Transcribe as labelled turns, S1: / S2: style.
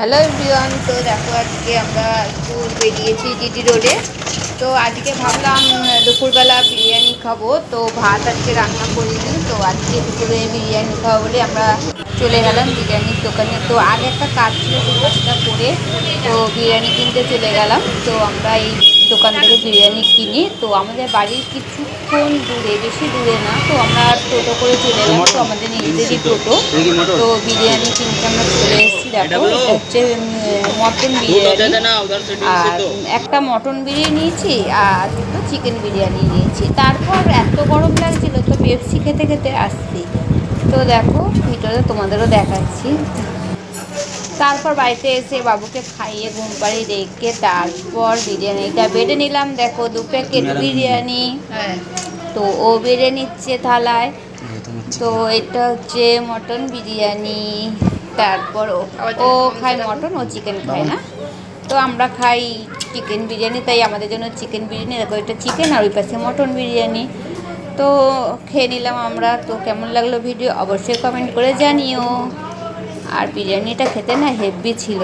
S1: Hello everyone, তো দেখো আজকে আমরা একটু বেরিয়েছি জিটি রোডে। তো আজকে ভাবলাম দুপুরবেলা বিরিয়ানি খাবো, তো ভাত আজকে রান্না করিনি, তো আজকে দুপুরে বিরিয়ানি খাবো বলে আমরা চলে গেলাম বিরিয়ানির দোকানে। তো আগে একটা কাজ ছিল, সেই কাজটা করে তো বিরিয়ানি কিনতে চলে গেলাম। তো আমরা এই দোকান থেকে বিরিয়ানি কিনি। তো আমাদের বাড়ির কিছুক্ষণ দূরে, বেশি দূরে না, তো আমরা টোটো করে চলে এলাম। তো আমাদের নিজেদেরই টোটো। তো বিরিয়ানি কিনতে আমরা চলে এসেছি। দেখো এটা হচ্ছে মটন বিরিয়ানি, আর একটা মটন বিরিয়ানি নিয়েছি আর দুটো চিকেন বিরিয়ানি নিয়েছি। তারপর এত গরম লাগছিল, তো পেপসি খেতে খেতে আসছি। তো দেখো ভিডিওটা তোমাদেরও দেখাচ্ছি। তারপর বাড়িতে এসে বাবুকে খাইয়ে ঘুম পাড়িয়ে রেখে তারপর বিরিয়ানিটা বেড়ে নিলাম। দেখো 2 প্যাকেট বিরিয়ানি। তো ও বেড়ে নিচ্ছে থালায়। তো এটা হচ্ছে মটন বিরিয়ানি। তারপর ও খায় মটন, ও চিকেন খায় না। তো আমরা খাই চিকেন বিরিয়ানি, তাই আমাদের জন্য চিকেন বিরিয়ানি। দেখো এটা চিকেন আর ওই পাশে মটন বিরিয়ানি। তো খেয়ে নিলাম আমরা। তো কেমন লাগলো ভিডিও অবশ্যই কমেন্ট করে জানিও। আর বিরিয়ানিটা খেতে না হেভি ছিল।